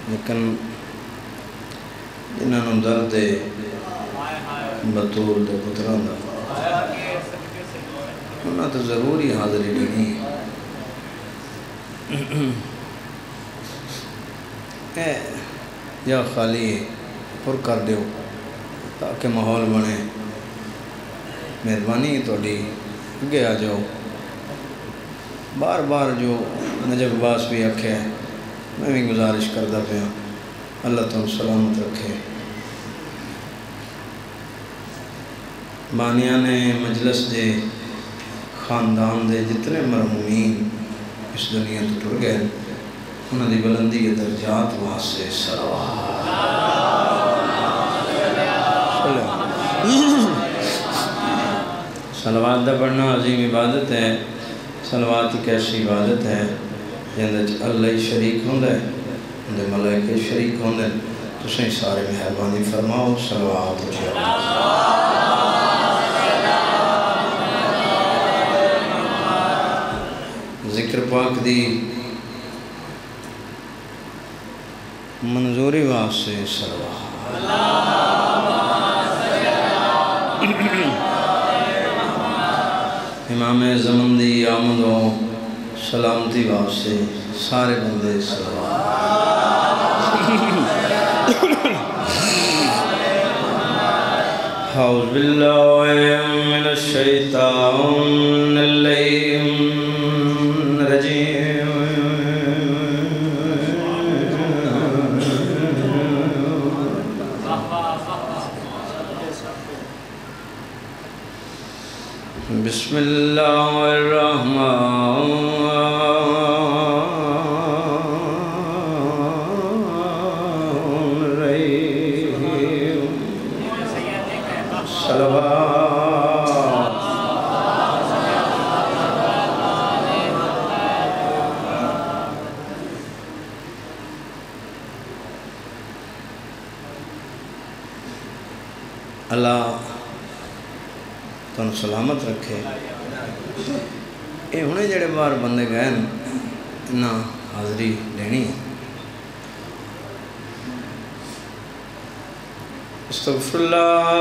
لیکن جنہوں نے درد بطول دے پتران دا انہاں تو ضرور ہی حاضری لینی یا خالی پر کر دیو تاکہ ماحول بنے مہربانی توڑی اگے آ جاؤ بار بار جو نجف باس بھی آکھے میں بھی گزارش کردہ پہ ہوں اللہ تم سلامت رکھے بانیان مجلس دے خاندان دے جتنے مرحومین اس دنیا تو ٹر گئے انہوں دی بلندی کے درجات واسطے صلوات دا پڑھنا عظیم عبادت ہے صلوات ایک ایسی عبادت ہے جن اللہ شریک ہوندہ ہے اندے ملائکے شریک ہوندہ ہے تو سہیں سارے مہربانی فرماؤ صلوات ذکر پاک دی منظوری واسطے صلوات امام زمن دی آمد و سلامتی واسطے سارے بندے صلوات اعوذ باللہ من الشیطان الرجیم بسم اللہ الرحمن الرحیم صلوات اللہ تن سلامت رکھے اے ہونے جڑے بار بندے گئے نا حاضری لینی استغفر اللہ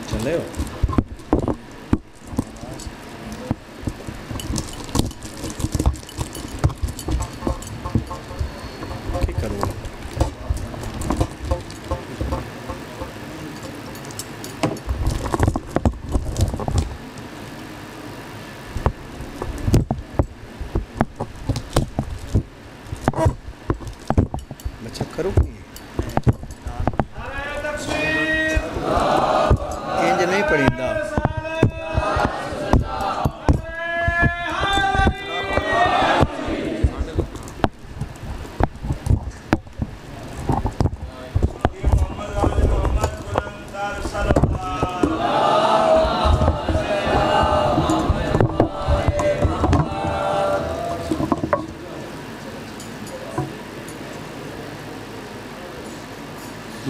چلے ہو کی کروں کرو انج نہیں پڑھیندہ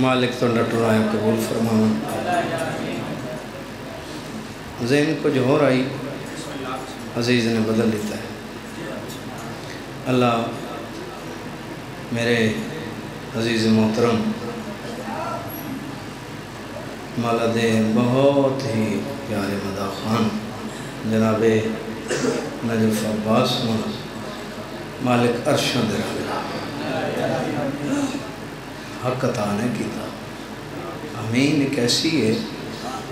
مالک تو ڈٹرائے قبول فرماؤں ذہن کو جو ہو رہی عزیز نے بدل لیتا ہے اللہ میرے عزیز محترم مالا دے بہت ہی پیارے مدا خان جناب نجف عباس مالک عرشان دے رہا حق عطا نے کیتا امین ایک ایسی ہے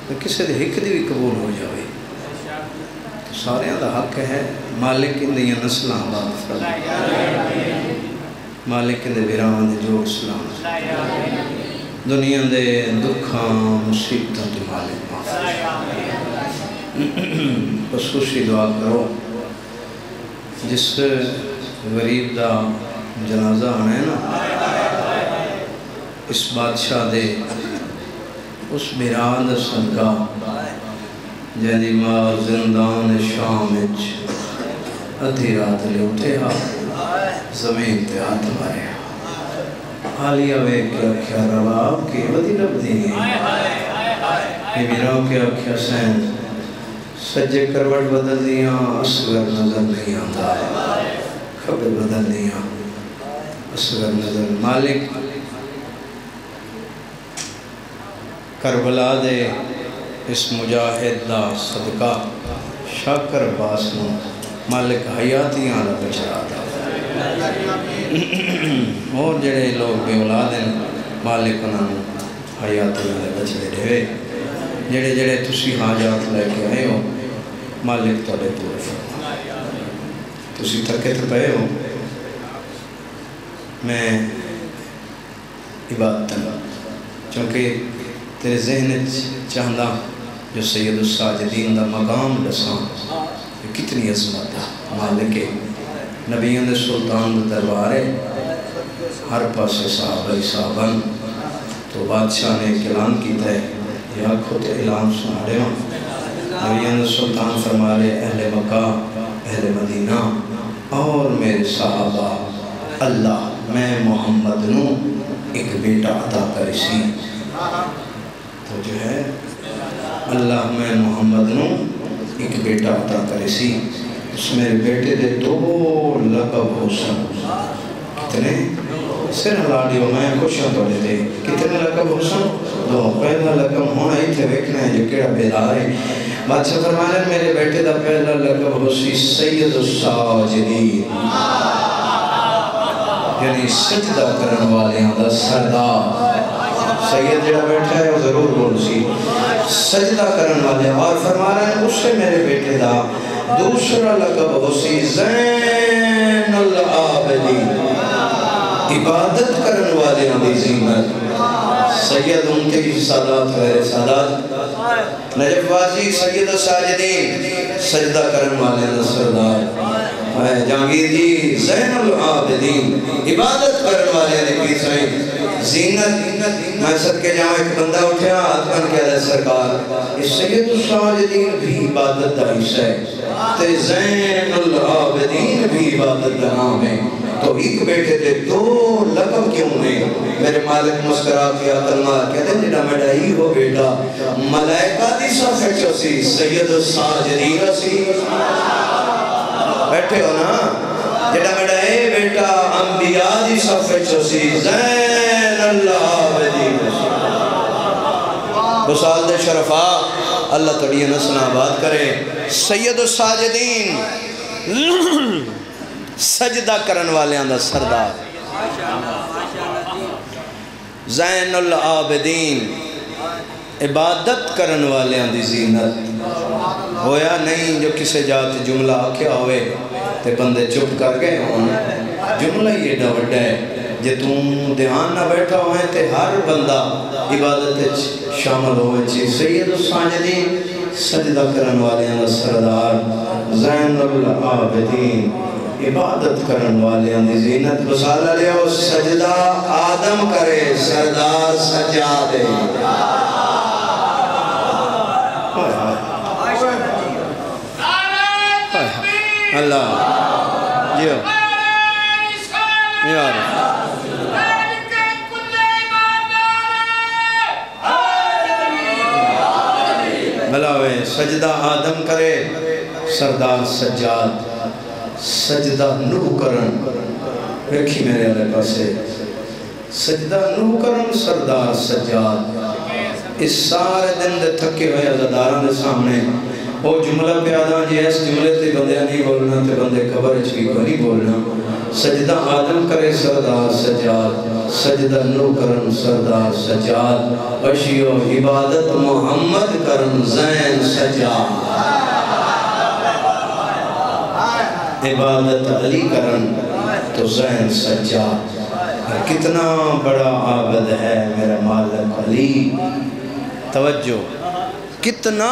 کہ کسی دے حق دی بھی قبول ہو جاوے تو سارے دا حق ہے مالک اندیاں نسلہ آباد فرد مالک اندے بیران دے جو اسلام دنیا دے دکھاں مصیبتاں تو مالک خصوصی دعا کرو جس غریب دا جنازہ آنے نا اس بادشاہ دے اس بیران دا صدقہ جہدی ماں زندان شامج ادھی رات لے اٹھے ہاں زمین تے ہاتھ مارے حالیہ وے کیا کیا رواب کی ودی لب دینی یہ میراؤں کیا کیا سین سجے کروٹ بدل دیاں اصغر نظر نہیں آتا، کھبے بدل دیاں اصغر نظر۔ مالک کربلا دے اس مجاہد دا صدقہ شاکر عباس نو مالک حیاتیاں دا بچا دا، اور جڑے لوگ بے اولاد ہیں مالک انہوں حیاتیاں دا بچے دے، جڑے جڑے تسی حاجات لے کے آئے ہو مالک توڑے پورے فرما۔ تسی تھکے تو پہے ہو، میں عبادت چونکہ تیرے ذہن چاہندہ جو سید الساجدین دا مقام دسان کتنی عظمت ہے، مالک نبیوں دے سلطان دا دربارے ہر پاسے صحابہ صحابن، تو بادشاہ نے ایک اعلان کیتا ہے، یا خود اعلان سنا رہے ہوں، نبیوں دے سلطان فرما رہے اہل مکہ اہل مدینہ اور میرے صحابہ، اللہ میں محمد نو ایک بیٹا عطا کرسی، تو جو ہے اللہ میں محمد نو ایک بیٹا عطا کرسی، اس میرے بیٹے دے دو لقب حسن، کتنے سر لاڑیو میں کچھوں توڑے دے، کتنے لقب حسن؟ دو، پہلا لقب ہونا ہی تھے ویکھنا ہے جو کیڑا بیدار ہے۔ بادشاہ فرمانے میرے بیٹے دا پہلا لقب حسی سید الساجدین، یعنی سجدہ کرن والے دا سردار، سید جڑا بیٹھا ہے وہ ضرور بول سی سجدہ کرن والے، اور فرما رہے ہیں اس سے میرے بیٹے دا دوسرا لقب حسی زین العابدین، عبادت کرن والے دی زینت، سید ان کے سادات غیر سادات، نجف واجی سید الساجدین سجدہ کرن والے دا سردار، جہانگیر جی زین العابدین عبادت کرن والے دی پیسائیں زینت۔ میں صدقے جاؤں ایک بندہ اٹھیا ہاتھ بن کے دے سرکار، اس سید الساجدین بھی عبادت دا حصہ ہے، تے زین العابدین بھی عبادت دا نام ہے، تو ایک بیٹے دے دو لقب کیوں نہیں؟ میرے مالک مسکرا کیا تنمار کہتے ہیں جنہا میڈا ہی ہو بیٹا ملائکہ دی صفحہ چوسی سید الساجدین سی، بیٹھے ہو نا، جنہا میڈا اے بیٹا انبیاء دی صفحہ چوسی زین العابدین سی۔ بسال دے شرفا اللہ تڑیہ نسل آباد کرے، سید الساجدین سجدہ کرن والے اندر سردار، زین العابدین عبادت کرن والے اندر زینت، ہویا نہیں جو کسے جات جملہ آکھیا ہوئے تے بندے چپ کر گئے ہوں، جملہ یہ ڈوڑ ہے جے تم دھیان نہ بیٹھا ہوئے تے ہر بندہ عبادت شامل ہوئے چی سید الساجدین سجدہ کرن والے اندر سردار، زین العابدین عبادت کرن والے اندھی زینت، بسالہ لے او سجدہ آدم کرے سردار سجادے، اللہ جیو یار بلاوے سجدہ آدم کرے سردار سجاد، سجدہ نوح کرن، رکھی میرے علیہ پاسے سجدہ نوح کرن سردار سجاد، اس سارے دن دے تھکے ہوئے عزداران دے سامنے وہ جملہ پیادہ جی اس جملے تے بندے نہیں بولنا تے بندے قبر اچھی کو نہیں بولنا، سجدہ آدم کرے سردار سجاد، سجدہ نوح کرن سردار سجاد، اشیو عبادت محمد کرن زین سجاد، عبادت علی کرن تو زین سجاد۔ کتنا بڑا عابد ہے میرا مالک علی، توجہ کتنا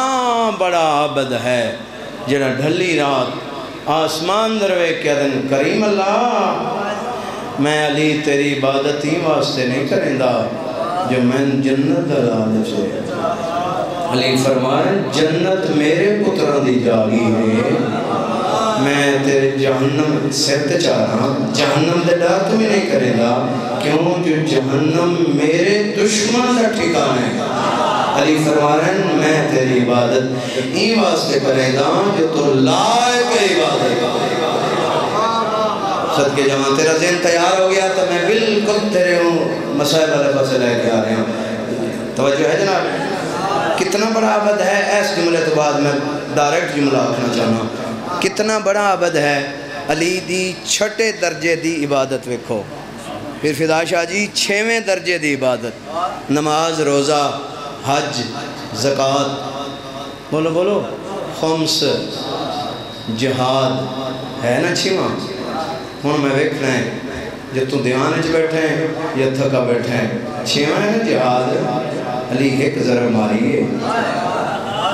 بڑا عابد ہے جنہ ڈھلی رات آسمان دروے کیا دن کریم اللہ میں علی تیری عبادت ہی واسطے نہیں کریں دا جو میں جنت دلال سے علی فرمائے جنت میرے پتران دی جاگی ہے، میں تیرے جہنم سرت چاہ رہا ہوں، جہنم دے ڈار تمہیں نہیں کرے گا، کیوں جو جہنم میرے دشمن کا ٹھکانے ہے، علی فرما رہے ہیں میں تیری عبادت ہی واسطے کرے دا جو تو لائق عبادت صدقے جوان تیرا ذہن تیار ہو گیا تو میں بالکل تیرے مسائل والے پاسے لے کے آ رہے ہیں توجہ ہے جناب کتنا بڑا عبد ہے اس جملے تو بعد میں ڈائریکٹ جملہ آکھنا چاہنا کتنا بڑا عبد ہے علی دی چھٹے درجے دی عبادت وکھو پھر فدا شاہ جی 6ویں درجے دی عبادت نماز روزہ حج زکوٰۃ بولو بولو خمس جہاد ہے نا 6واں ہوں میں ویکھنا ہے جو تو دیوان وچ بیٹھے ہیں یا تھکا بیٹھے ہیں 6واں ہے نا جہاد علی ایک ضرب ماری ہے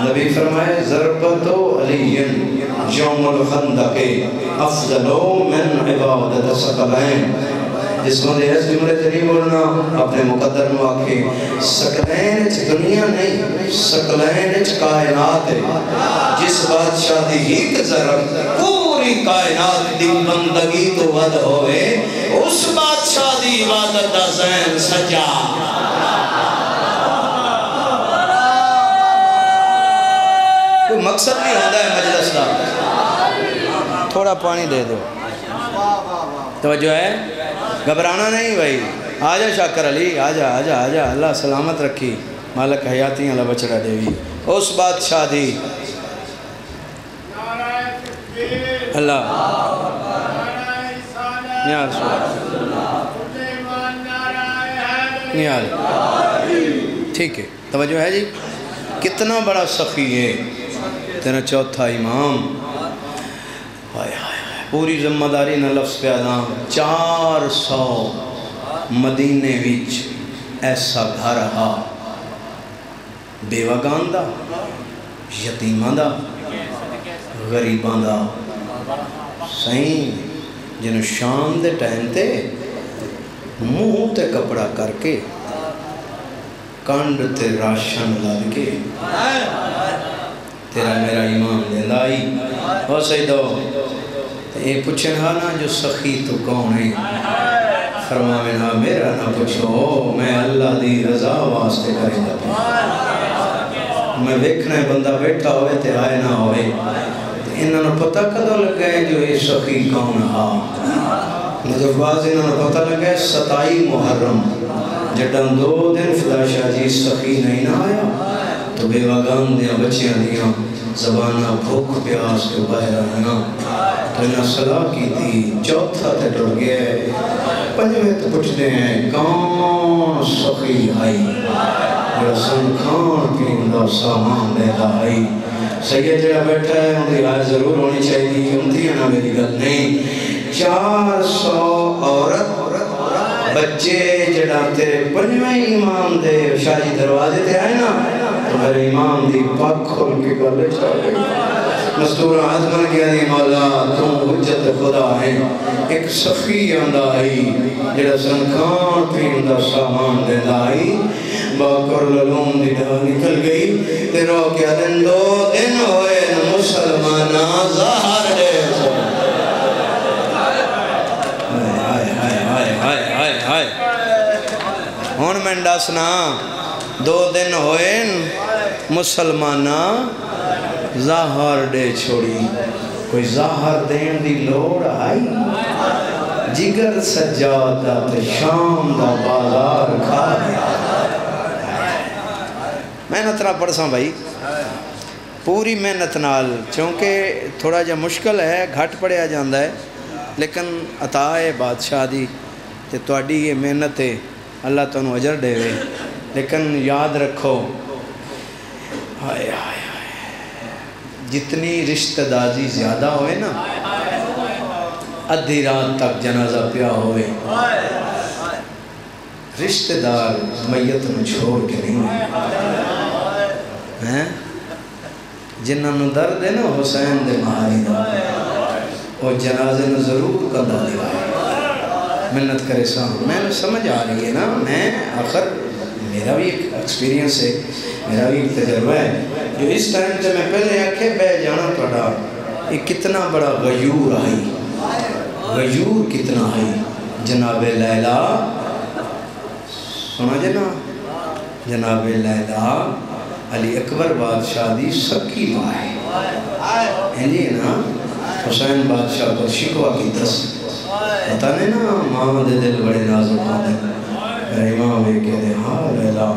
نبی فرمائے ضربتو علی یوم الخندق افضل من عبادت ثقلین جس کو دے اس جملے تے نہیں بولنا اپنے مقدر میں آکھے ثقلین اچ دنیا نہیں ثقلین اچ کائنات ہے جس بادشاہ دی ایک ضرب پوری کائنات دی بندگی تو ود ہوئے اس بادشاہ دی عبادت دا ذہن سجا کوئی مقصد نہیں ہوتا ہے مجلس دا تھوڑا پانی دے دو توجہ ہے گھبرانا نہیں بھائی آجا شاکر علی آجا آجا آجا اللہ سلامت رکھی مالک حیاتی اللہ بچڑا دیوی اس بادشاہ دی اللہ نیال نیال ٹھیک ہے توجہ ہے جی کتنا بڑا سخی ہے تیرا چوتھا امام پوری ذمہ داری نہ لفظ پہ آدھا 400 مدینے وچ ایسا گھر ہا بیوگان دا یتیمان دا غریبان دا سائیں جنہوں شام دے ٹائم تے منہ تے کپڑا کر کے کانڈ تے راشن لگ کے تیرا میرا امام دیندائی او سیدو یہ پوچھنا نا جو سخی تو کون ہے فرماوینا میرا نہ پوچھو میں اللہ دی رضا واسطے کریں گا میں ویکھنا ہے بندہ بیٹھا ہوئے تے آئے نہ ہوئے انہوں نے پتہ کدھو لگے جو یہ سخی کون ہا جب بعض انہوں نے پتہ لگے 27 محرم جڑن 2 دن فدا شاہ جی سخی نہیں نہ آیا تو بے وگان دیا بچیاں دیا زبانہ بھوک پیاس کے باہر آنا تو انہاں صلاح کی تھی چوتھا تے ڈر گئے پنجویں تو پوچھتے ہیں کون سخی آئی جو سن کھان پین دا سامان دے آئی سید جڑا بیٹھا ہے ان کی رائے ضرور ہونی چاہیے امتی ہے نا میری گل نہیں 400 عورت بچے جڑا تیرے پنجویں امام دے شاہی دروازے تے آئے نا تو میرے امام دی پاک کھول کے گلے چاہ گئی مستور عظمن کیا دی مولا تم حجت خدا ہیں ایک سخی اندائی جڑا سنکھان پین دا سامان دے لائی باکر للوم دی ڈھا نکل گئی تیرو کیا دن 2 دن ہوئے مسلمانہ ظاہر دے ہون میں ڈاسنا 2 دن ہوئے مسلمانہ ظاہر دے چھوڑی کوئی ظاہر دین دی لوڑ آئی جگر سجادہ تے شام دا بازار کھا گیا محنت نہ پڑھساں بھائی پوری محنت نال چونکہ تھوڑا جا مشکل ہے گھٹ پڑھیا جاندہ ہے لیکن عطا ہے بادشاہ دی تے تواڈی یہ محنت ہے اللہ تنو اجر دے وے لیکن یاد رکھو جتنی رشتہ داری زیادہ ہوئے نا ادھی رات تک جنازہ پیا ہوئے رشتہ دار میت میں چھوڑ کے نہیں ہیں جنہوں درد ہے نا حسین دے مہاری دا وہ جنازے نے ضرور کندہ دیوائے محنت کرے ساں میں نے سمجھ آ رہی ہے نا میں آخر میرا بھی ایک ایکسپیرینس ہے میرا بھی ایک تجربہ ہے جو اس ٹائم سے میں پہلے آنکھیں بے جانا پڑا یہ کتنا بڑا غیور آئی غیور کتنا آئی جناب لیلہ سنا جنا جناب لیلہ علی اکبر بادشاہ دی سکی ماں ہے ہنجی نا حسین بادشاہ کو شکوا کی دس پتہ نہیں نا ماں دے دل بڑے نازک ہوتے میرے امام میں کہتے ہاں لیلا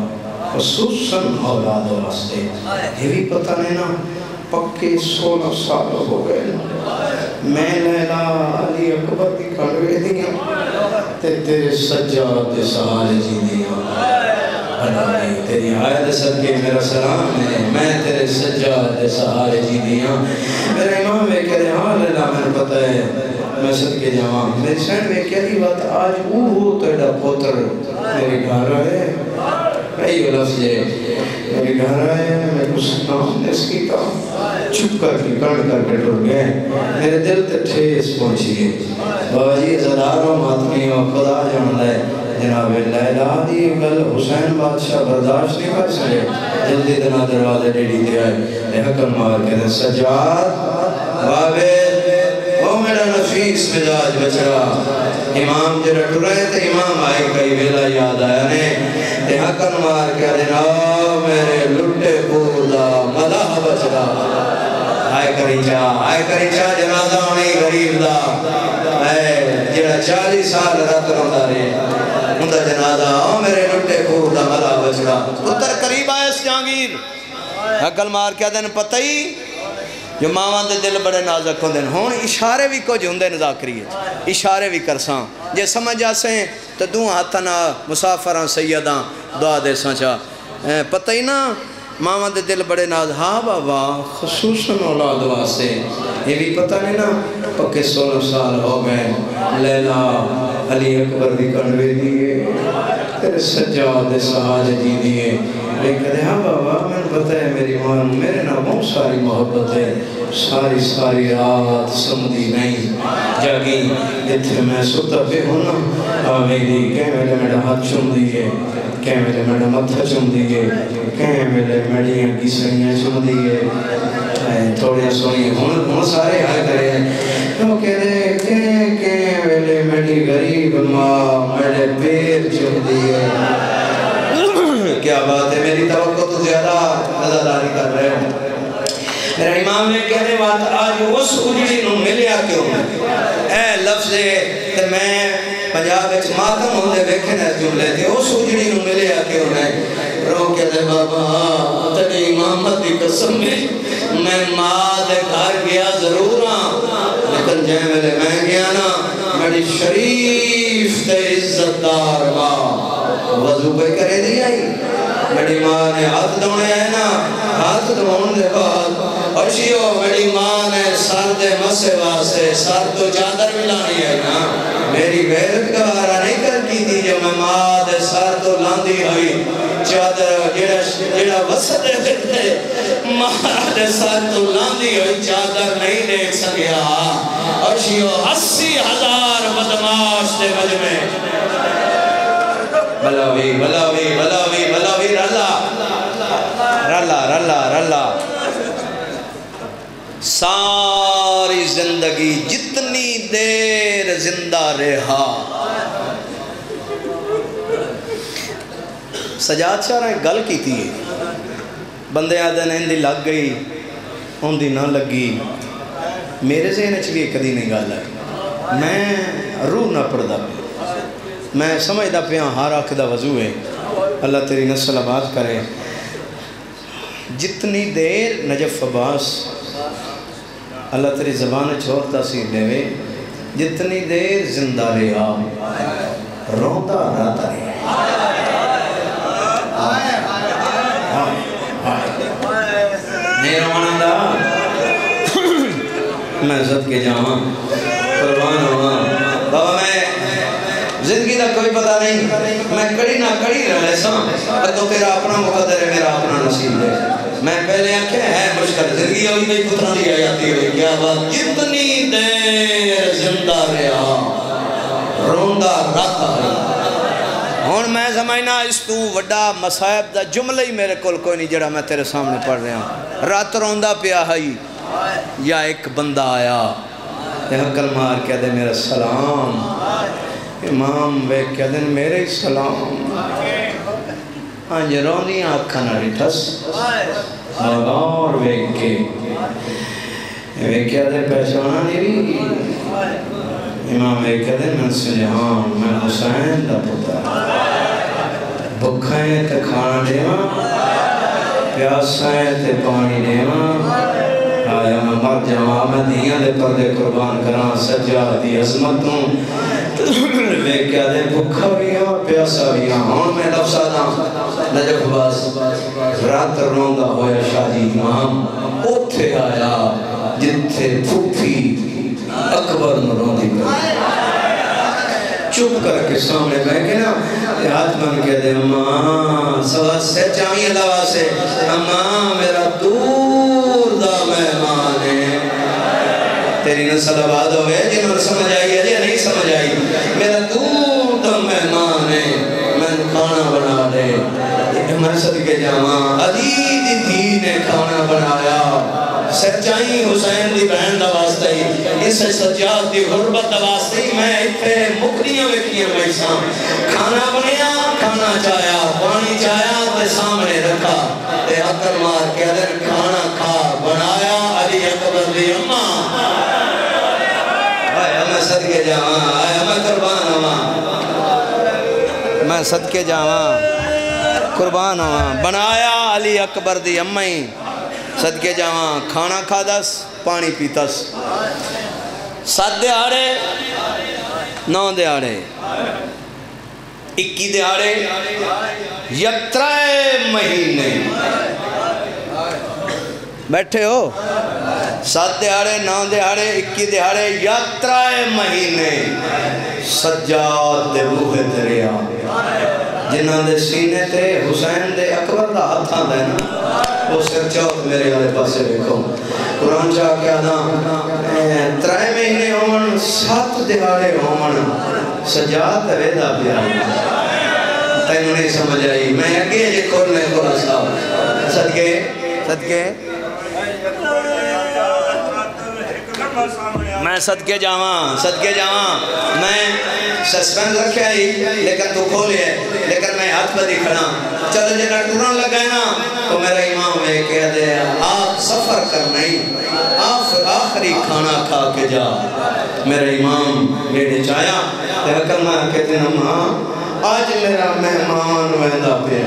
خصوصاً اولاد واسطے یہ بھی پتہ نہیں نا پکے 16 سال ہو گئے میں لیلا علی اکبر کی کھڑوے دیا تے تیرے سجاد دے سہارے جی دیا تیری آیت صدقے میرا سلام ہے میں تیرے سجاد دے سہارے جی دیا میرے امام میں کہتے ہاں لیلا میں پتہ ہے میں صدقے جاواں میری سینڈ میں کہتی بات آج اوہ تیڑا پوتر میری گھر آئے کئی لفظ ہے میری گھر آئے میں کچھ نام نے اس کی کہا چھپ کر کی کڑ کر کے ٹر گئے میرے دل تے ٹھیس پہنچی ہے بابا جی زداروں ماتمی و خدا جان لے جناب لیلا دی گل حسین بادشاہ برداشت نہیں کر سکے جلدی دنا دروازے ڈیڈی دے آئے لے حکم مار کے دے سجاد بابے او میرا نفیس مزاج بچڑا امام جڑا ٹرے تے امام آئے کئی ویلا یاد آیا نے تے حکم مار کے دینا میرے لٹے پوردا مدح بچڑا آئے کری چاہ جنازہ ہوئی غریب دا جڑا 40 سال رات روندہ رہے اندہ جنازہ او میرے لٹے پوردا مدح بچڑا پتر قریب آئے اس جہانگیر حکم مار کے دینا پتہ ہی جو ماں دے دل بڑے نازک ہوندے ہون اشارے بھی کچھ ہوندے نذاکری اشارے بھی کرساں جے سمجھ آسیں تو دوں ہاتھنا مسافران سیداں دعا دے سانچا پتہ ہی نا ماں دے دل بڑے ناز ہاں بابا خصوصاً اولاد واسطے یہ بھی پتہ نہیں نا پکے 16 سال ہو گئے لیلا علی اکبر دی کنوے دیئے تیرے سجاد سہارے جی دیئے لیکن ہاں بابا میں پتہ ہے میری ماں میرے نا بہت ساری محبت ہے ساری رات سمدھی نہیں جاگی جتھے میں ستا پہ ہونا آمیدی کہیں میرے میرا ہاتھ چم دیئے کہیں میرے میرا متھا چم دیئے کہیں میرے میڈیاں کی سڑیاں چم دیئے تھوڑے سوئی ہون سارے آئے کرے تو کہہ دے کہیں میرے میڈی غریب ماں میرے پیر چم دیئے کیا بات ہے میری توقع تو زیادہ نظرداری کر رہے ہوں میرا امام نے کہنے بات آج اس اجڑی نو ملیا کیوں اے لفظ ہے کہ میں پنجاب ایک ماتم ہوندے بیکھنے جملے تھے اس اجڑی نو ملیا کیوں نہیں رو کے دے بابا تیری امامت دی قسم میں ماں دے گھر گیا ضرور ہاں لیکن جے میرے میں گیا نا میری شریف تے عزت دار ماں وضو پہ کرے دی آئی میری ماں نے ہاتھ دونے ہے نا ہاتھ دون دے بعد اشیو میری ماں نے سر دے مسے واسے سر تو چادر ملانی ہے نا میری غیرت گوارا نہیں کر کی تھی جو میں ماں دے سر تو لاندی ہوئی چادر جیڑا وسط ہے ماں دے سر تو لاندی ہوئی چادر نہیں دیکھ سکیا اشیو 80,000 بدماش دے مجمع بلاوی بلاوی بلاوی بلاوی رلا ساری زندگی جتنی دیر زندہ رہا سجاد شاہ رہے گل کی تھی بندے آدھے اندھی لگ گئی اندھی نہ لگی میرے ذہن چلی ایک دی نہیں گل ہے میں روح نہ پڑھدا میں سمجھدا پیا ہر آنکھ دا وضو ہے اللہ تیری نسل آباد کرے جتنی دیر نجف عباس اللہ تیری زبان چھوڑ تاثیر دے جتنی دیر زندہ رہا روتا رہتا ہے نہیں روانا دا میں عزت کے جاواں قربان ہوا بابا میں زندگی دا کوئی پتہ نہیں میں کڑی نہ کڑی رہے ساں تو تیرا اپنا مقدر ہے میرا اپنا نصیب ہے میں پہلے آنکھیں ہے مشکل زندگی ہوئی بھئی پترہ دی آیاتی ہوئی کیا بات جتنی دیر زندہ رہا روندہ رہتا ہے ہون میں سمجھنا اس تو وڈا مصائب دا جملہ ہی میرے کول کوئی نہیں جڑا میں تیرے سامنے پڑھ رہا ہوں رات روندہ پیا ہائی یا ایک بندہ آیا حقل مار کہہ دے میرا سلام امام بے کہہ دیں میرے سلام آنج روندی آنکھا نہ ریٹھس مغار ویکے ویکیا دے پہچانا نہیں بھی امام ویکیا دے من سجہان میں حسین دا پتا بکھائیں تے کھانا دیواں پیاسائیں تے پانی دیواں آیا میں مر جاواں میں دیاں دے پردے قربان کراں سجاد دی عظمتوں ویکیا دے بکھا بھی ہاں پیاسا بھی ہاں میں لفظہ دا نجف باز رات روندہ ہویا شاہی امام اوتھے آیا جتھے پھوپھی اکبر نروندی کر چپ کر کے سامنے بیٹھے نا ہاتھ بن کے دے اماں سواد سے چاہیے لوا سے اماں میرا دور دا مہمان ہے تیری نسل آباد ہوئے جنہوں نے سمجھ آئی ہے نہیں سمجھ آئی میرا دور دا مہمان ہے میں کھانا بنا دے میں صدقے جاواں عزیز دھی نے کھانا بنایا سچائی حسین دی بہن دا واسطہ ہی اس سجاد دی غربت دا واسطہ ہی میں اتھے مکریاں وکریاں بیساں کھانا بنیا کھانا چایا پانی چایا تے سامنے رکھا تے عقل مار کے ادھر کھانا کھا بنایا علی اکبر دی اماں آیا میں صدقے جاواں آیا میں قربان ہواں میں صدقے جاواں قربان ہواں بنایا علی اکبر دی اماں صدقے جاواں کھانا کھا دس پانی پیتس 7 دہاڑے 9 دہاڑے 21 دہاڑے 13 مہینے بیٹھے ہو 7 دہاڑے 9 دہاڑے 21 دہاڑے 13 مہینے سجاد دے بوہے دریا جنہاں دے سینے تے حسین دے اکبر دا ہاتھاں دے نا وہ سر چوک میرے والے پاسے دیکھو قرآن چاہ کے آدھا 3 مہینے ہومن 7 دہاڑے ہومن سجاد ویدہ پیا تینوں نہیں سمجھ آئی میں اگے یہ کھولنے کو رسا صدقے میں صدقے جاواں میں سسپینس رکھے آئی لیکن تو کھولے ہے لیکن میں ہاتھ پر دکھنا چلو جنہا ٹورن لگائے نا تو میرا امام میں کہہ دے آپ سفر کر نہیں آخری کھانا کھا کے جا میرا امام بیٹے چایا تو کرنا کہتے ہیں ماں آج میرا مہمان ویندہ پہ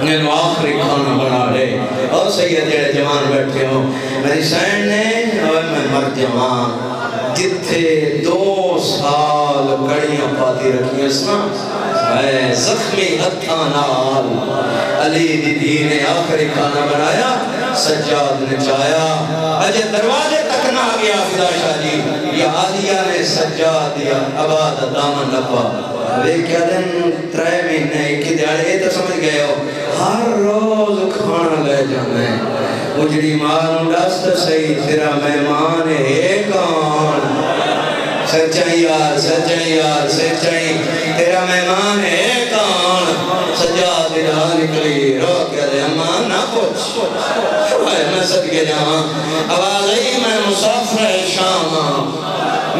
انہوں آخری کھانا بنا لے اور سید جڑے جوان بیٹھے ہو میری سین نے اور میں مر جوان جتھے 2 سال گڑیاں پاتی رکھی اسنا اے زخمی ہتھانال علی دی نے آخری کھانا بنایا سجاد نے چایا اجے دروازے تک نہ گیا فدا شاہ جی یہ آدھیا نے سجاد دیا عباد دامن لپا وہ کیا دن 3 مہینے 21 دہاڑے تو سمجھ گئے ہو ہر روز کھانا لے جانے اجڑی ماروں دست سہی تیرا مہمان ہے کون سچائی یار سچائی تیرا مہمان ہے کون سجاد دلہ نکلی رو کیا دے اماں نہ پوچھ میں صدقے جاواں آواز آئی میں مسافر شام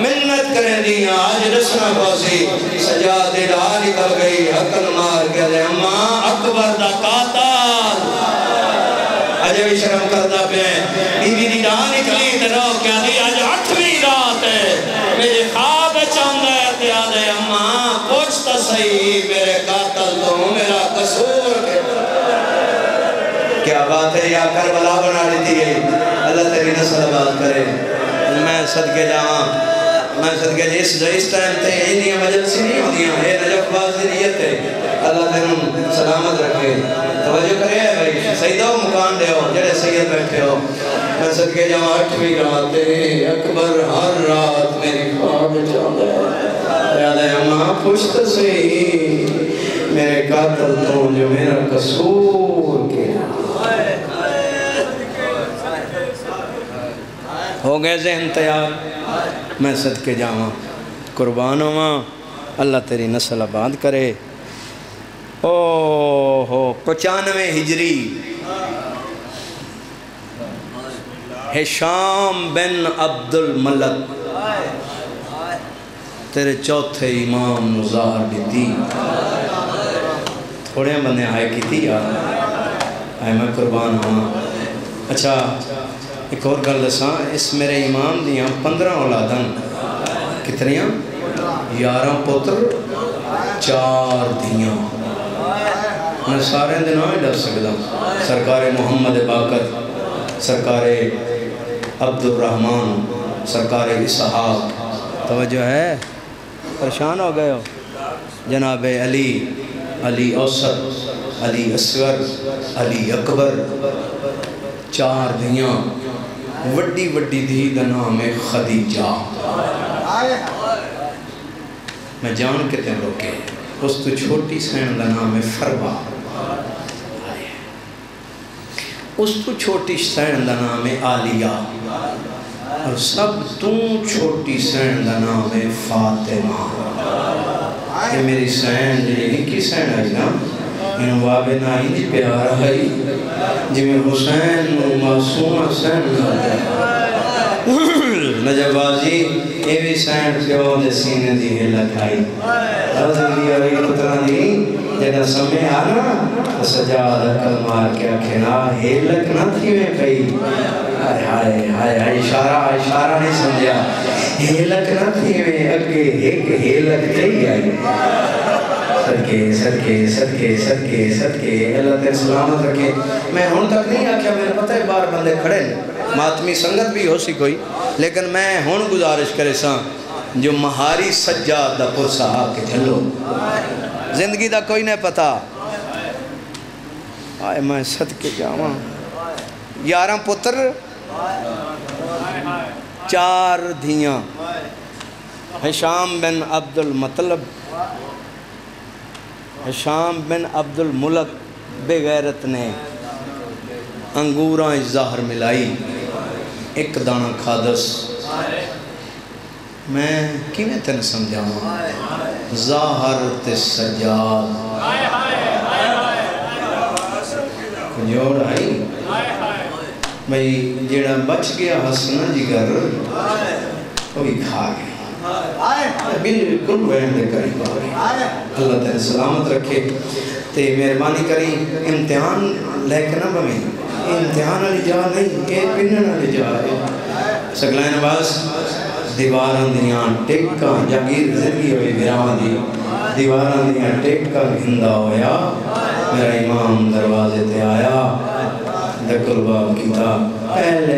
منت کریں دیا آج رسنا باسی سجاد دلہ نکل گئی حقل مار کیا دے اماں اکبر دا قاتل آج بھی شرم کردہ پہ بیوی دی راہ نکلی تیرو کیا دی آج 8ویں رات ہے میرے خواب چاندہ ہے تے آدھے اماں پوچھتا صحیح میرے قاتل تو میرا قصور کیا بات ہے یا کربلا بنا لیتی ہے اللہ تیری نسل بات کرے میں صدقے جاواں میں صدقے اس ٹائم تے انہی مجلسی نہیں ہوتی ہیں یہ نجف بازی نیت ہے اللہ تیروں سلامت رکھے توجہ کرے ہے بھائی سیدہ و مکان دے ہو جڑے سید بیٹھے ہو میں صدقے جاواں 8ویں رات ہے اکبر ہر رات میری خواب چاہتا ہے یاد ہے اماں پوچھتا سے میرے قاتل تو جو میرا قصور کیا ہو گئے ذہن تیار میں صدقے جاواں قربان ہواں اللہ تیری نسل آباد کرے اوہو 95 ہجری ہشام بن عبد الملک تیرے چوتھے امام نزار بھی دی تھوڑے بندے آئے کی تھی یار آئے میں قربان ہوں. اچھا ایک اور گل دساں اس میرے امام دیاں 15 اولادن کتنیاں 11 پتر 4 دھیاں. میں سارے دن آئے ڈر سکتا سرکار محمد باقر سرکار عبد الرحمن سرکار اسحاق توجہ ہے پریشان ہو گئے ہو جناب علی اوسط علی اصغر علی اکبر 4 دھیاں وڈی وڈی دھی دا نام ہے خدیجہ. میں جان کے تین روکے اس تو چھوٹی سین دا نام ہے فروا. اس تو چھوٹی سین دا نام ہے عالیہ اور سب تو چھوٹی سین دا نام ہے فاطمہ. یہ میری سین جنہیں کی سین آئی نا انہوں بابے نائی دی پیار آئی جی میں حسین معصومہ سین نجب بازی یہ بھی سین پیو دے سینے دی ہلک آئی رضی علی پترہ دی جنہ سمیں آنا سجاد اکل مار کے اکھنا ہلک نہ تھی میں پئی اشارہ نہیں سمجھا ہلک نہ تھی میں اگے ایک ہلک تھی آئی. صدقے اللہ تیرے سلامت رکھے. میں ہون تک نہیں آکھیا میرے پتہ ہے بار بندے کھڑے ماتمی سنگت بھی ہو سی کوئی لیکن میں ہون گزارش کرے ساں جو مہاری سجاد دا پرسا آکے جھلو زندگی دا کوئی نہیں پتا. آئے میں صدقے جاواں 11 پتر 4 دھیاں. ہشام بن عبد المطلب ہشام بن عبد الملک بے غیرت نے انگوراں زہر ملائی ایک دانہ کھادس. میں کیویں تن سمجھاؤں ظاہر تے سجاد کنجوڑ آئی بھئی جیڑا بچ گیا حسنہ جگر وہ بھی کھا گیا بالکل وین دے قریب آ گئی. اللہ تعالی سلامت رکھے تے مہربانی کری امتحان لے کے نہ بمیں امتحان علی جا نہیں یہ پنن علی جا ہے. سگلائن باز دیواران دیاں ٹکاں جاگیر زندگی ہوئی بیران دی دیواران دیاں ٹکاں ہندہ ہویا میرا امام دروازے تے آیا دکل باب کتاب پہلے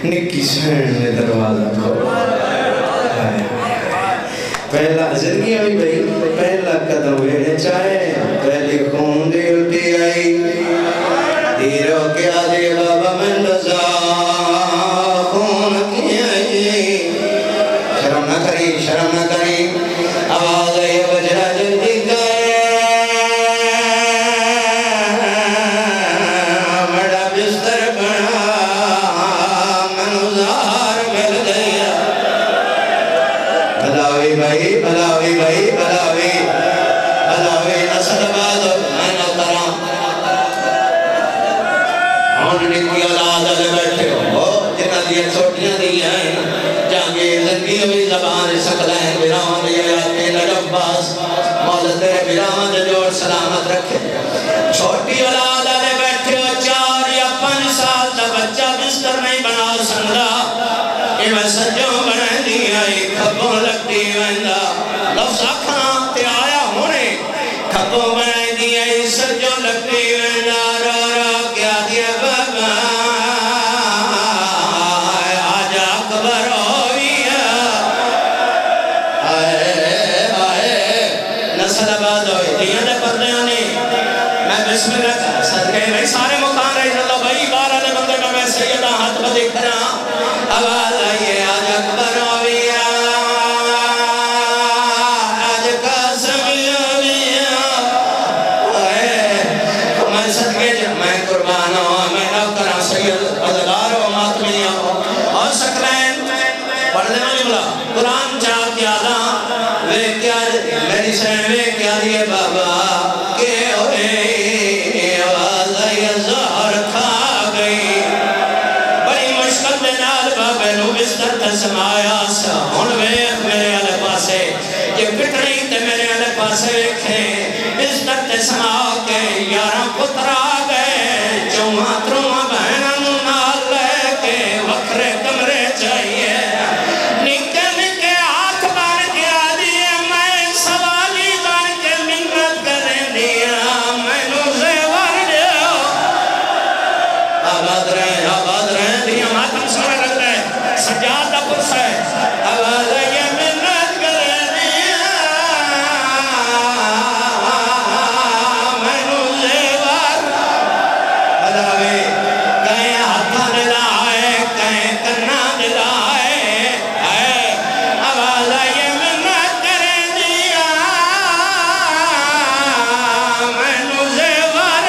نکی سین نے دروازہ کھولا. پہلا زندگی ہوئی بھئی پہلا قدم ویڑے چاہے پہلی خون دی الٹی آئی دیرو کیا دی بابا من رضا خون کی آئی. شرم نہ کری آواز آئی بجرہ جلدی گئے بڑا بستر بنا منظار مل گیا. بلاوی نسل باد میں نہ کرام ہونی کی اولاد علی بیٹھے ہو جنہ دیئے چھوٹیاں دیئے ہیں جانگی زندگی ہوئی زبان سکلیں بیران دیئے آتے نجب باز مولا تیرے بیران دے جوڑ سلامت رکھے. چھوٹی اولاد علی بیٹھے ہو 4 یا 5 سال دا بچہ بستر نہیں بنا سنگا کہ میں سجوں بنے دیا کھبوں لگتی ویندہ لفظ آکھاں تے آیا ہونے کھبوں بنے دیا سجوں لگتی ویندہ را کیا دیا بابا آج اکبر ہویا آئے نسل آباد ہوئی دیا دے پردیاں نے میں بسم اللہ کا صدقے بھائی سارے مکان رہی اللہ بھائی 12 دے بندے میں سیدہ ہاتھ بدے کھرا آواز آئیے آج اکبر ہویا آج قاسم ہویا میں صدقے جب میں قربان ہوں میں نوکرہ سید عددار و ماتمی ہوں اور سکرین پڑھنے والی بلا قرآن چاہ کیا دا وے کیا میری سین وے کیا دیئے بابا کہ ہوئے آواز آئیے زہر کھا گئی بڑی مشکل دے نال بابے نو بستر تسمایا سا ہن ویخ میرے علی پاسے یہ پٹڑی تے میرے علی پاسے ویکھیں بستر تے سما کے 11 پتر آ گئے چوہاں تروہاں بہنوں نال لے کے وکھرے کمرے چاہیے نکے نکے ہاتھ بن کے آدیے میں سوالی بن کے منت کریں دیا مینوں زیور دیو آباد رہے دیا ماتم سارا لگ رہے سجاد دا پرس ہے آباد رہے منت کریں دیا مینوں زیور بلاوے کہیں ہاتھاں دے لائے کہیں کناں دے لائے آواز آئیے منت کریں دیا مینوں زیور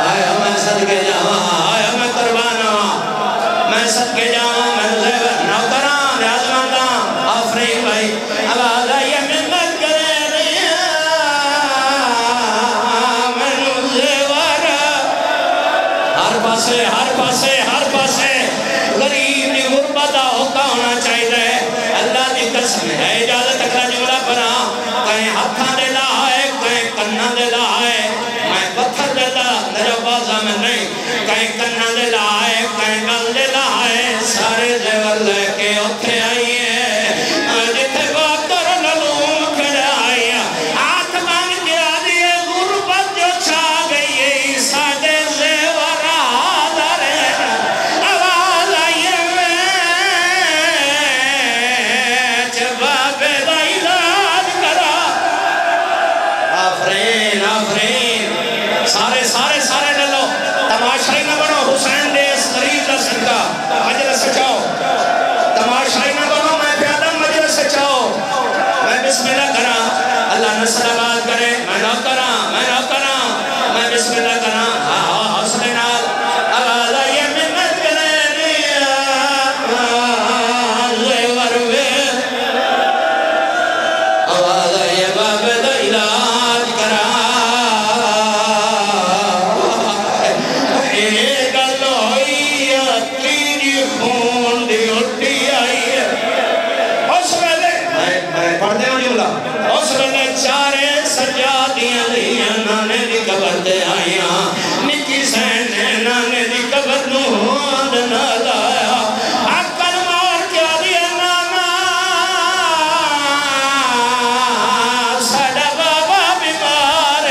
آیا میں صدقے جاواں آیا میں قربانا میں صدقے جاواں میں زیور نوکران عظمتاں آفرین بھائی آواز آئیے منت کریں دیا مینوں زیور ہر پاسے غریب دی غربت ہوتا ہونا چاہیے اللہ دی قسم ہے اجازت اکلا جملہ پڑھا کہیں ہاتھاں دے لائے کہیں کناں دے لائے میں پتھر دیتا نجو بازا میں نہیں کہیں کناں دے لائے کہیں گل دے لائے سارے زیور لے کے اتھے آئیے جتھے باکر نلوم کھڑے آئیے ہاتھ بن کے آدھیے غربت جو چھا گئی ہے ساڑھے زیور حاضر ہے آواز آئیے جواب دا علاج کرا آفرین سارے للو تماشائی نہ بنو حسین دے اس غریب دا صدقہ مجلس سے چاہو تماشائی نہ بنو میں پیادہ مجلس سے چاہو میں بسم اللہ کرا اللہ نصر آباد کرے میں نہ کرا میں بسم اللہ کرا حوصلے نال آواز آئیے منت کرے دیا زیور ویر آواز آئیے باب دا علاج کرا ایک گل ہوئی تیری خون دی اٹھی آئی اس ویلے میں پڑھ دے ہوں جملہ اس ویلے چارے سجادیاں لیاں نانے دی قبر دے آئیاں نکی سینے نانے دی قبر نو ہوند نہ لایا اکل مار کیا دیا نانا ساڑا بابا بیمار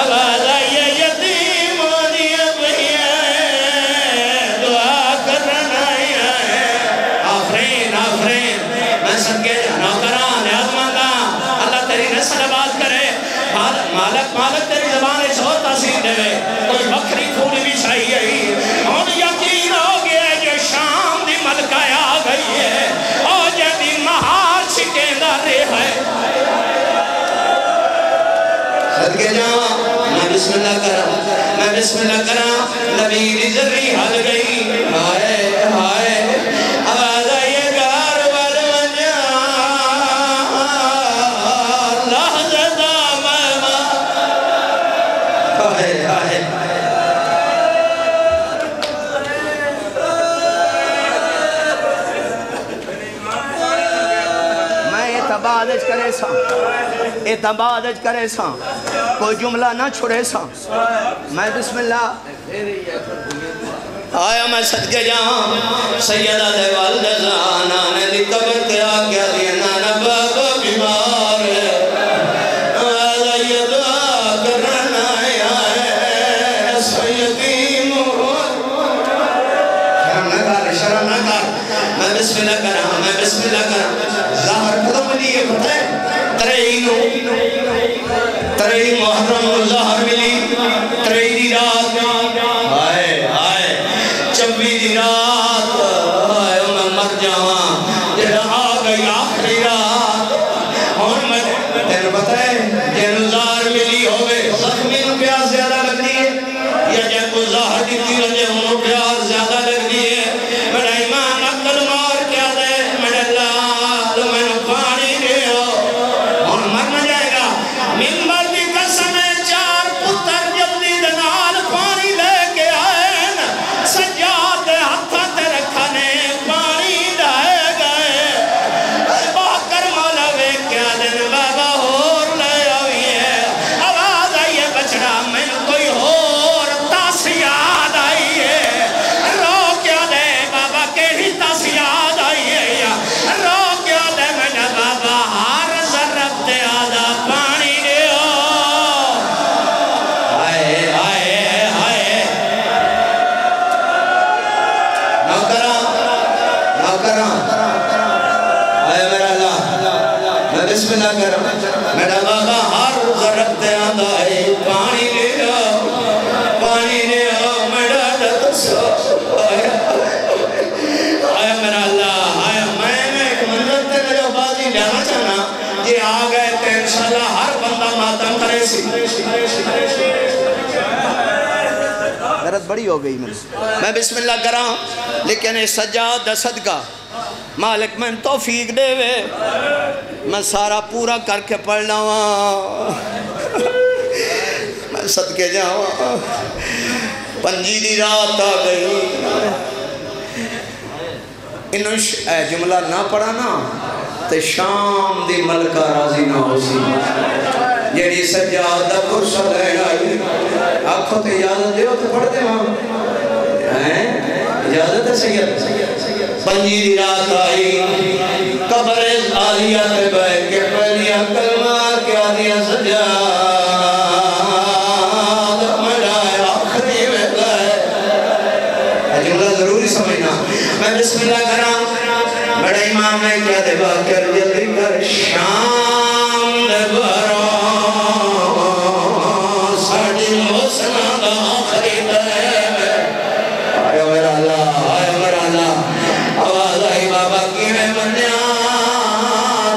آواز آئیے یتیم دیا بھئیے دعا کرنا آفرین میں صدقے نوکران عظمتاں اللہ تیری نسل آباد کرے مالک تیری زبان چھوڑ تاثیر دے کوئی بکری پھولی بھی چاہیے ہم یقین ہو گیا جو شام دی ملکہ آ گئی ہے اور جدی مہار چھکیندہ رہے ہے صدقے جاؤں میں بسم اللہ کرا نبی ذری حل گئی ہائے آواز آئیے گار والونیا لحظہ ماما ہائے میں اعتبادج کرے ساں کوئی جملہ نہ چھڑے ساں میں بسم اللہ آیا میں صدقے جاؤں سیدہ دے والدہ نانے دی قبر تے آگیا دی نانا بابا بیمار آیا یہ دعا کرنا ہے سیدیم شرم نہ کر میں بسم اللہ کرا ظاہر ختم لیے پتہ ہے ترہی محرم ظاہر ملی ترہی دی رات آئے چبی دی رات آئے میں مر جاواں جہاں آ گئی آخری رات اور میں تیرے بتائے جہاں ظاہر ملی ہوئے زخمی نو پیار زیادہ لگ دی ہے یا جہاں کو ظاہر دیتی رجے انہوں پیار زیادہ لگ دی ہے میرا ایمان عقل مار کیا دے میرے اللہ میں نو پانی دے اور مر نہ جائے گا ممبر دی قسم چار پتر جلدی دنال پانی لے کے آئے سجاد ہتھا اے میرا اللہ میں بسم اللہ کر میرا بابا ہر ضرب دے آندہ ہے پانی لے آؤ میرا دسو آیا میرا اللہ آیا میں ایک منظر تے میرے بازی لینا چاہنا یہ آگئے تے انشاءاللہ ہر بندہ ماتم کرے سی غرض بڑی ہو گئی میں بسم اللہ کراں لیکن اس سجاد صدقہ مالک میں توفیق دے وے میں سارا پورا کر کے پڑھنا ہوا میں صدقے جاؤں پنجی دی رات آ گئی انہوں اے جملہ نہ پڑھا نا تے شام دی ملکہ راضی نہ ہو سی جیڑی سجاد دا پرسہ لین آئی آنکھوں تے اجازت دیو تے پڑھ دے وہاں اجازت ہے سید پنجی دی رات آئی قبر عالیہ تے بیٹھ کے پہلیا کلمہ کیا دیا سجاد مڑائے آخری ویلا ہے جملہ ضروری سمجھنا میں بسم اللہ کرام بڑا امام نے کیا دے باکر جلدی کر شام دے برو ساڑی حسنہ دا آخری دے آیا میرا اللہ آواز آئی بابا کی میں بنیا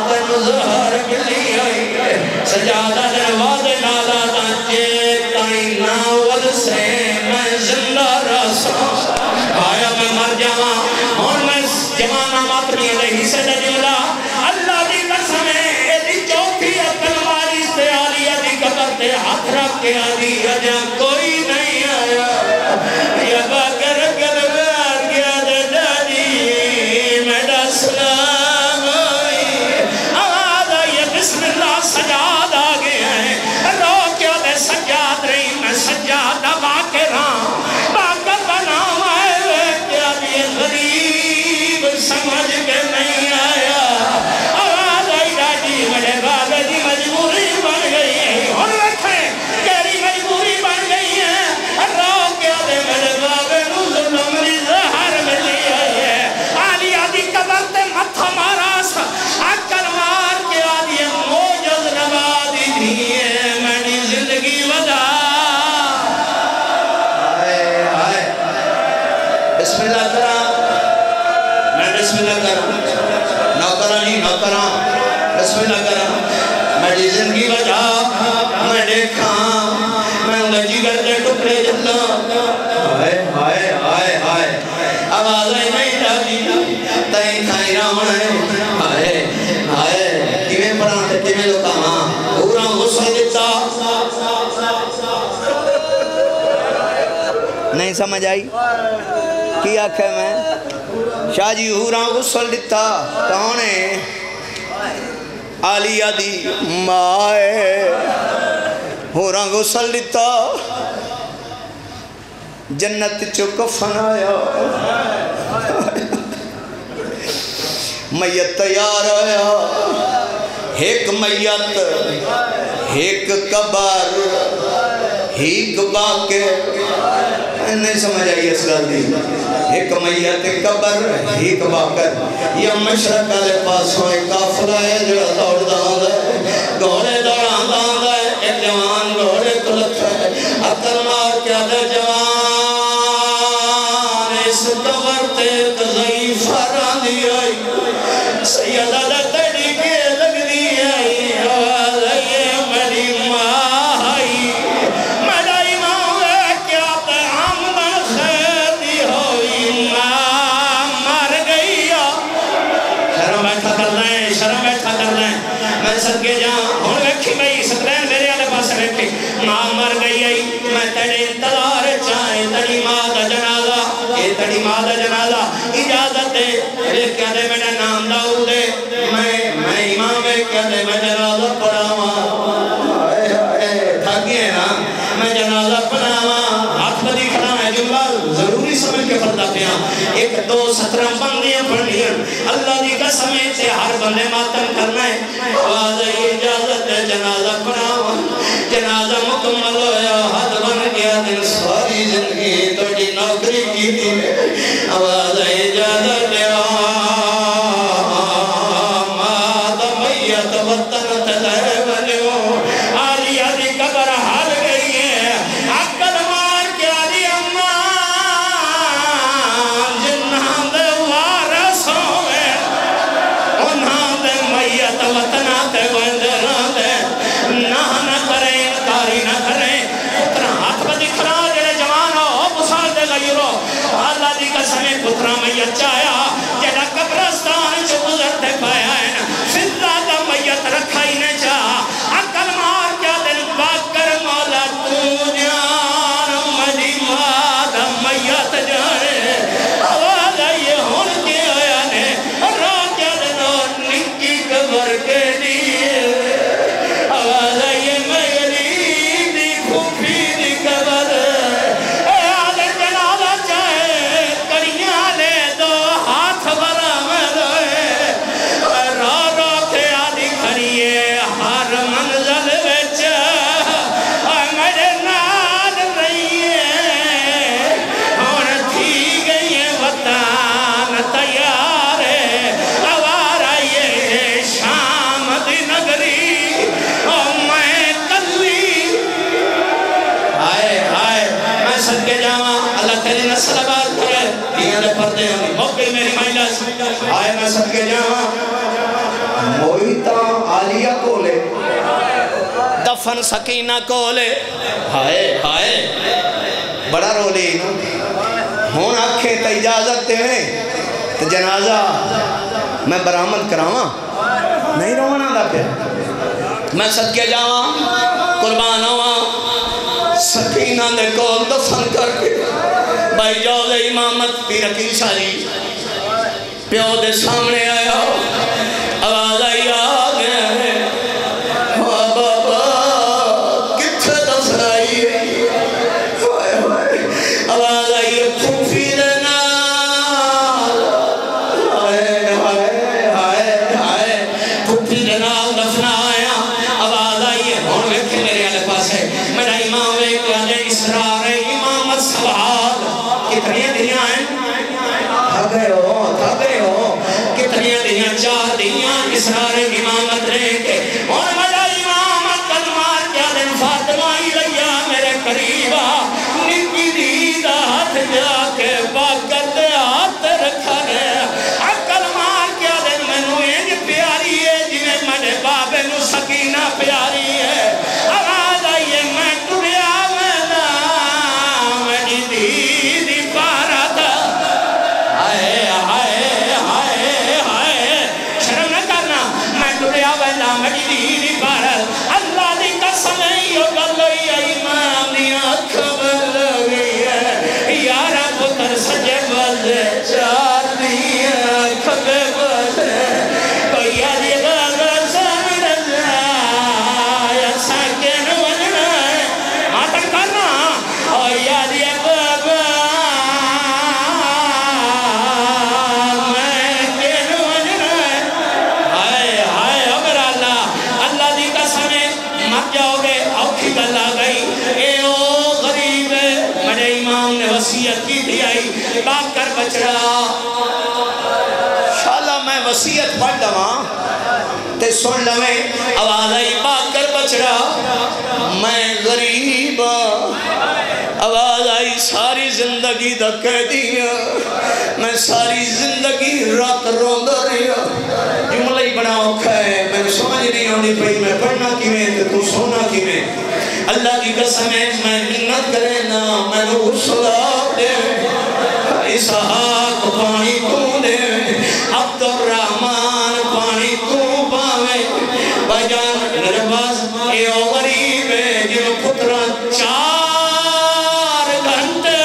تن ظہر ملی آئی سجادہ دروازے نالا دانچے تائیں ناول سے میں زندہ رسا آیا میں مر جاواں اور میں جمانہ ماتنی رہی سے جملہ اللہ دی قسم ہے دی چوتھی اپن والی سے آلیا دی قبر تے ہاتھ رکھ کے آلی اجا کوئی نہیں آیا یا باکر قلبار کیا دے دادی میڈا سلام آئی آواز آئی بسم اللہ سجاد آگے ہیں رو کیا دے سجاد رہی میں سجاد باکر ہاں باکر بناؤں آئے کیا دے غریب سمجھ کے نہیں آیا آواز آئی دادی میرے بابا دی مجبوری بن گئی ہے اور رکھیں کیری مجبوری بن گئی ہے رو کیا دے میرے بابا نو ظلم لی زہر ملی ہے آلیہ دی قبر تے متھا ماراس اکر مار کے آدھی موجز نبادی دی ہے میری زندگی ودا آئے بسم اللہ کرا میں بسم اللہ کرا نوکرہ نہیں نوکرہ بسم اللہ کرا میری زندگی وجہ میں دیکھا میں انہیں جگر کے ٹکڑے جلنا آئے آواز آئی نہیں جاتی تائیں تھائی راون آئے کیویں پڑھا تھے کیویں لوکا ماں پورا غصہ دیتا نہیں سمجھ آئی کی آکھے میں شاہ جی ہورا غسل دیتا کون ہے آلیہ دی مائے ہورا غسل دیتا جنت چو کفن آیا میت تیار آیا ایک میت ایک قبر ایک باکر نہیں سمجھ آئی اس گل دی ایک میت قبر ایک باکر یا مشرق والے پاسوں ایک قافلہ ہے جو دوڑ داؤں ہے گھوڑے دوڑاں داؤں ہے ایک جوان گھوڑے کو لکھا ہے عقل مار کیا دے جوان اس قبر تے ضعیف ران دی آئی سیدہ لتڑی کے لگ دی آئی آواز آئی میری ماں آئی میرا امام ہے کیا تے آمدن خیر دی ہوئی ماں مر گئی شرم بیٹھا کر لیں میں صدقے جاؤں ہون ویکھی بھئی سکرین میرے آلے پاس ویکھی ماں مر گئی آئی میں تیرے انتظار چاہیں تیری ماں دا جنازہ یہ تیری ماں دا جنازہ اجازت دے ایک کیا دے میرا نام داؤ دے میں امام ایک کیا دے میں جنازہ پڑھاواں تھاکیے نا میں جنازہ پڑھاواں ہاتھ بدی کھڑا ہے جملہ ضروری سمجھ کے پڑھتا پیا ایک دو 17 بندیاں پڑھنی اللہ دی قسمیں سے ہر بندے ماتم کرنا ہے آواز اجازت ہے جنازہ پڑھاواں جنازہ مکمل ہویا حد بن گیا دن ساری زندگی توڑی نوکری کی تھی آواز اجازت ہے پترا میت چایا جڑا قبرستان جو گزرتے پایا ہے نا فضہ دا میت رکھا ہی نہیں چاہ عقل مار کیا دن پاک کر مولا تو جان مجی ماں دا میت جانے آواز آئیے ہون کے آیا نے را کیا دنو نکی قبر کے لیے آواز آئیے میری دی پھوپھی دی قبر آئے میں صدقے جاواں موہیتا عالیہ کولے دفن سکینہ کولے ہائے بڑا رو لے ہون آکھیں تا اجازت دے تو جنازہ میں برآمد کراواں نہیں رونا دا پھر میں صدقے جاواں قربان ہواں سکینہ دے کول دفن کر کے بھائی جوز امامت پیر عقیل شاہی پیو دے سامنے آیا آواز آئی آگے بابا کتھے دفنائی آواز آئی پھوپھی دے نال پھوپھی دے نال دفنایا آواز آئی ہون ویکھے میرے آلے پاس ہے میرا امام ویکھے آلے اسرار امامت سوال کتنی دنیا ہیں تھاگے ہو کتنی دنیا چار دنیا اسرار امامت رہے کے اور مجھا امامت کلمات کیا دن فاطمہ علیہ میرے قریبا نکی دیدہ ہاتھ جا کے باق کرتے ہاتھ رکھا گیا کلمات کیا دن میں نو ایج پیاری ہے جنہیں مجھے بابے نو سکینہ پیاری ہے آواز آئیے میں ٹریا میں نام دیدی پارا تھا شرم نہ کرنا میں ٹریا ویلا مجدی پارت اللہ دی قسم ایو گلوئی امام دیا خبر لگی ہے یارا پتر سجے بلدے چار دیا خبر بلدے کوئی یادی بلدے سامن رضا یا ساکن وجنا ہے ماتن کرنا اور یادی بابا وسیعت کی بھی آئی باپ کر بچڑا شاءاللہ میں وسیعت پڑھ لواں تے سن لویں آواز آئی باپ کر بچڑا میں غریب آواز آئی ساری زندگی دا کہہ دیا میں ساری زندگی رات روندہ رہا جملہ ہی بڑا اوکھا ہے میں سمجھ نہیں آنی پہی میں پڑھنا کی میں تو سونا کی میں اللہ کی قسم ہے میں منت کرے نا میں نو صلاح دے اسحاق پانی کو دے عبدالرحمن پانی کو پاوے بجان نرباز اے غریب ہے جو پترہ 4 گھنٹے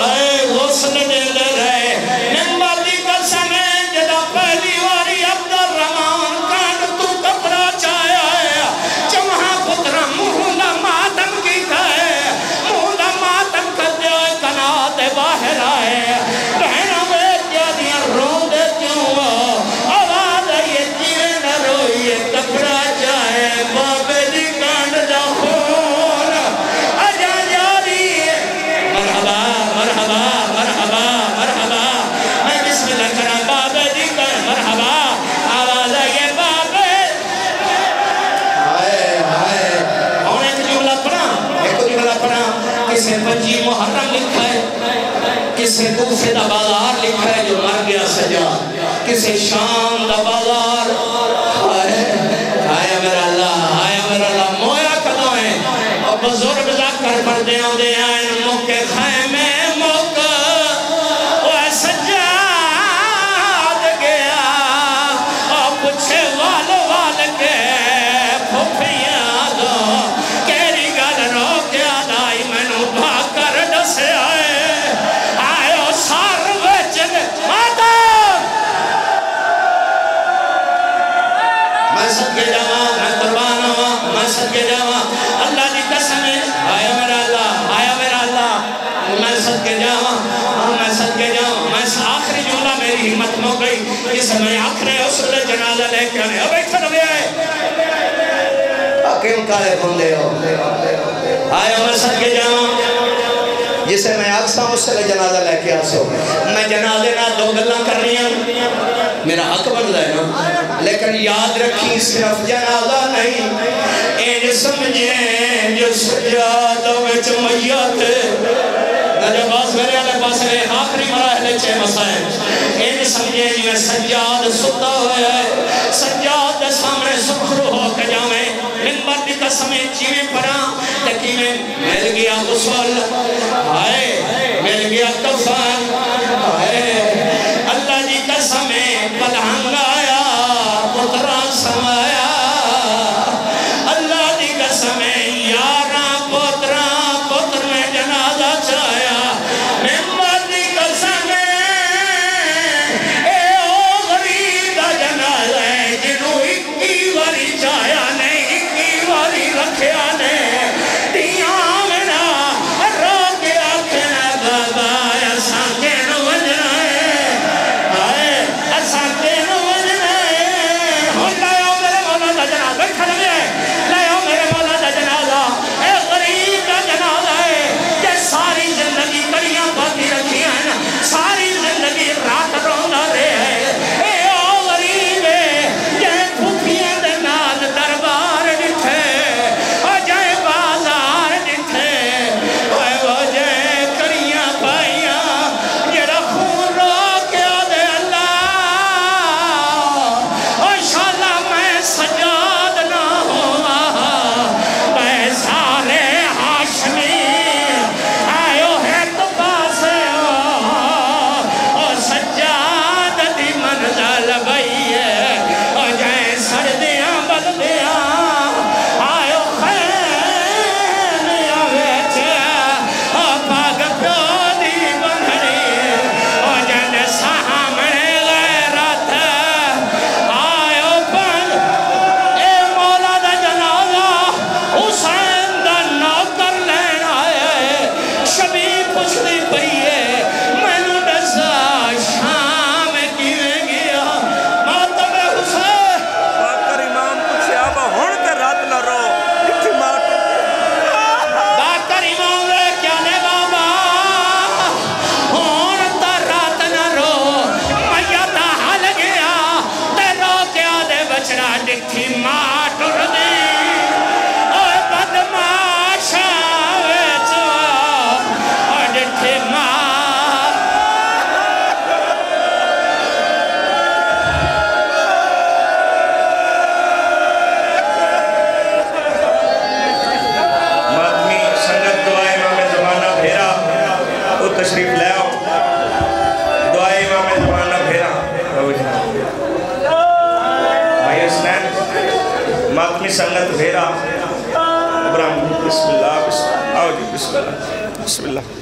اے غسل دل رہے نمبر دی قسم ہے جدا پہلی واری عبدالرحمن کانڈ تو کپڑا چایا ہے جمہاں پترہ مہنہ ماتم کی کھائے مہنہ ماتم کر دے کنات باہر آئے رہنا بیٹیا دیا رو دیتی ہوں آواز آئیے جیرے نہ روئیے کپڑا چاہے بابے دی کانڈ دا خون اجا جاری مرحبا مرحبا مرحبا مرحبا میں بسم اللہ کرا بابے دی کانڈ مرحبا آواز آئیے بابے اور ایک جملہ پڑھا کسے 25 محرم لکھا ہے کسے کوفے دا بازار لکھا ہے جو مر گیا سجا کسے شام دا بازار آیا میرا اللہ مویا کدوں ہے اور بزرگ ذکر پڑھ دے ہوں دے آئین موقع خیمے موقع صدقے جاؤں میں صدقے جاؤں میں آخری جملہ میری ہمت ہو گئی جسے میں آخری اس لئے جنازہ لے کے آنے اب ایک طرف آئے کیوں کالے بندے ہو آئے میں صدقے جاؤں جسے میں آکسا اس لئے جنازہ لے کے آسو میں جنازے نہ دو گلہ کر رہی ہوں میرا حق بن لائے نا لیکن یاد رکھی صرف جنازہ نہیں این سمجھیں جو سجادہ وچ میت جو باس میرے علیہ پاس ہے آخری مراحل چھے مسائل این سمجھیں جو سجاد ستا ہوئے ہے سجاد سامنے سکھرو ہو کے جامیں منبر دی قسمیں چیویں پران تکی میں مل گیا غسل آئے مل گیا کفان آئے اللہ جی قسمیں پلہنگ آیا پترہ سمایا اللہ جی قسمیں یارہ پتر میں جنازہ چایا منبر دی قسمیں اے او غریب جنازہ ہے جنہوں 21 واری چایا نہیں 21 واری رکھیا نہیں دیاں میرا رو کے آکھنا بابا ایسا کے نو وجنا ہے ایسا کے نو وجنا ہے لے آؤ میرے مولا دا جنازہ بیٹھا لگے لے آؤ میرے مولا دا جنازہ اے غریب دا جنازہ ہے یہ ساری زندگی کڑیاں باقی رکھی ہیں ساری زندگی رات روندہ رہے ہیں اے او غریب ہے یہ پھوپیاں دے نال دربار دکھے اور جائے بازار دکھے اور وہ جائے کڑیاں پائیاں جڑا خون رو کے دے اللہ اور شاءاللہ میں سجاد نہ ہوا میں سارے ہاشمی آئیو ہے تو پاسے اور سجاد دی منزل بھئی ہے اور جائے سردیاں بلدیاں آئیو خیلیاں ویچے اور پاک پیو دی بنھڑی اور جائے سامنے غیرت آئیو پن اے مولا دا جنازہ حسین دا نوکر لین آئے شبی پچھلی پئی ہے میں نو دسا شام کیویں گیا ماتم حسین باکر امام پوچھے آبا ہون تے رات نہ رو کتھی ماتم باکر امام رے کیا نے بابا ہون تا رات نہ رو میتا حل گیا تے رو کیا دے بچڑا ڈکھی ماں ٹر دی اور بدماشا ویچو اور ڈکھی ماں ماتمی سنگت دعائے امام زمانہ بھیرا وہ تشریف لے آؤ دعائے امام زمانہ بھیرا بھائی اسنین ماتمی سنگت بھیرا ابراہیم بسم اللہ آؤ جی بسم اللہ بسم اللہ